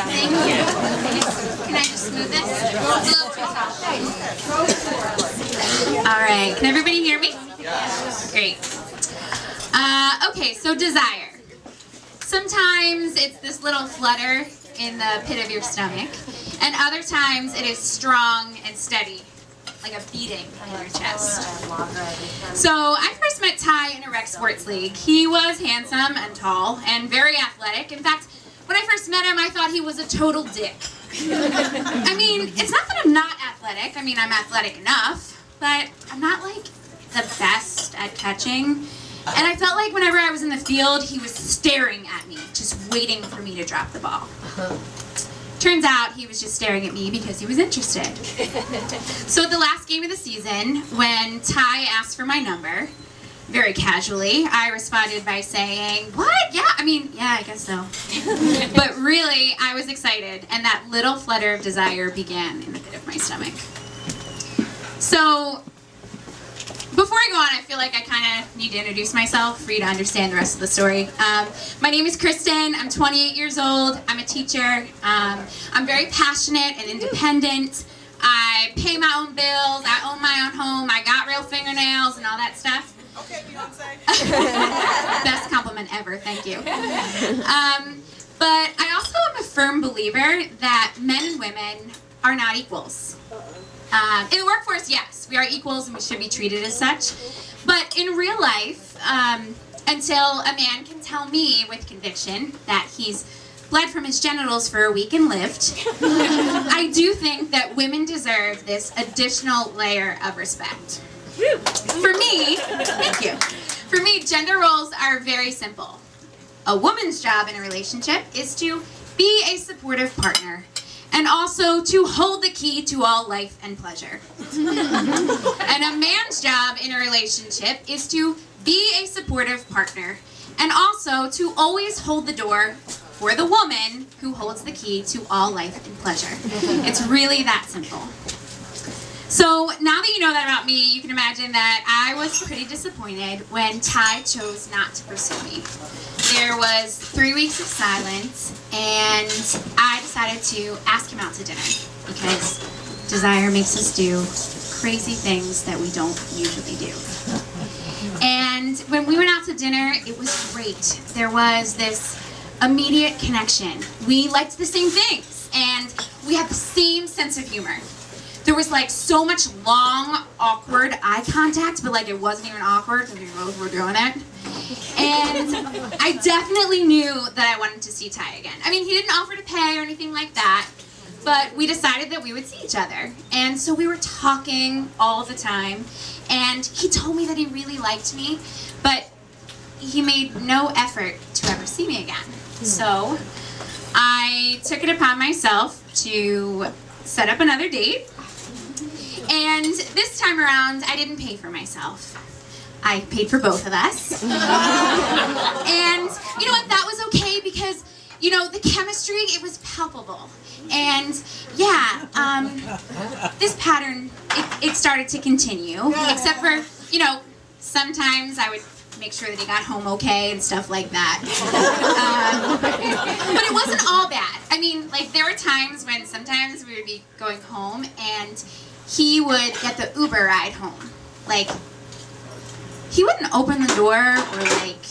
Thank you. Can I just move this? All right. Can everybody hear me? Yes. Great. Okay, so desire. Sometimes it's this little flutter in the pit of your stomach, and other times it is strong and steady, like a beating in your chest. So I first met Ty in a rec sports league. He was handsome and tall and very athletic. In fact, when I first met him, I thought he was a total dick. I mean, it's not that I'm not athletic. I mean, I'm athletic enough, but I'm not like the best at catching. And I felt like whenever I was in the field, he was staring at me, just waiting for me to drop the ball. Turns out he was just staring at me because he was interested. So at the last game of the season, when Ty asked for my number, very casually, I responded by saying, "What? Yeah, I guess so." But really, I was excited, and that little flutter of desire began in the pit of my stomach. So, before I go on, I feel like I kind of need to introduce myself for you to understand the rest of the story. My name is Kristen. I'm 28 years old. I'm a teacher. I'm very passionate and independent. I pay my own bills. I own my own home. I got real fingernails and all that stuff. Okay, Beyonce. Best compliment ever. Thank you. But I also am a firm believer that men and women are not equals. In the workforce, yes, we are equals and we should be treated as such. But in real life, until a man can tell me with conviction that he's bled from his genitals for a week and lived, I do think that women deserve this additional layer of respect. For me, thank you. For me, gender roles are very simple. A woman's job in a relationship is to be a supportive partner, and also to hold the key to all life and pleasure. And a man's job in a relationship is to be a supportive partner, and also to always hold the door for the woman who holds the key to all life and pleasure. It's really that simple. So now that you know that about me, you can imagine that I was pretty disappointed when Ty chose not to pursue me. There was 3 weeks of silence, and I decided to ask him out to dinner because desire makes us do crazy things that we don't usually do. And when we went out to dinner, it was great. There was this immediate connection. We liked the same things, and we had the same sense of humor. There was like so much long, awkward eye contact, but like it wasn't even awkward because we both were doing it. And I definitely knew that I wanted to see Ty again. I mean, he didn't offer to pay or anything like that, but we decided that we would see each other. And so we were talking all the time, and he told me that he really liked me, but he made no effort to ever see me again. So I took it upon myself to set up another date. And this time around, I didn't pay for myself. I paid for both of us. And you know what? That was okay because, you know, the chemistry, it was palpable. And yeah, this pattern, it started to continue. Except for, you know, sometimes I would make sure that he got home okay and stuff like that. But it wasn't all bad. I mean, like, there were times when sometimes we would be going home and he would get the Uber ride home. Like, he wouldn't open the door or, like,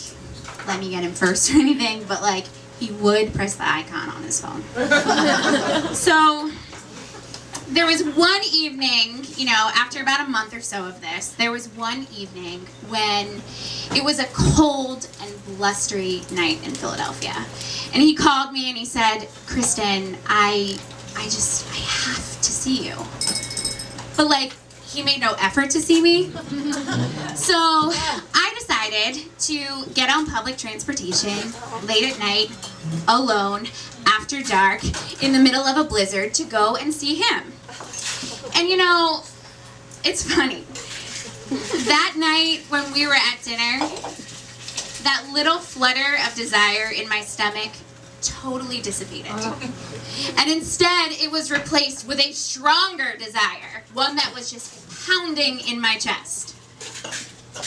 let me get him first or anything, but, like, he would press the icon on his phone. So, there was one evening, you know, after about a month or so of this, there was one evening when it was a cold and blustery night in Philadelphia. And he called me and he said, "Kristen, I have to see you." But, like, he made no effort to see me. So I decided to get on public transportation late at night, alone, after dark, in the middle of a blizzard to go and see him. And you know, it's funny. That night when we were at dinner, that little flutter of desire in my stomach totally dissipated. And instead, it was replaced with a stronger desire, one that was just pounding in my chest.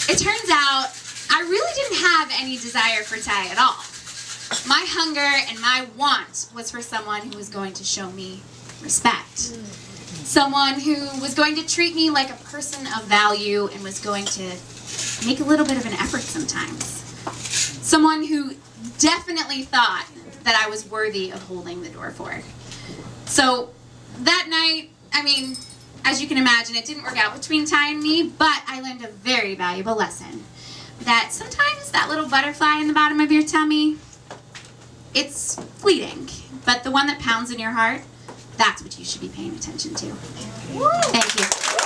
It turns out, I really didn't have any desire for Ty at all. My hunger and my want was for someone who was going to show me respect. Someone who was going to treat me like a person of value and was going to make a little bit of an effort sometimes. Someone who definitely thought that I was worthy of holding the door for. So that night, I mean, as you can imagine, it didn't work out between Ty and me, but I learned a very valuable lesson. That sometimes that little butterfly in the bottom of your tummy, it's fleeting, but the one that pounds in your heart, that's what you should be paying attention to. Thank you.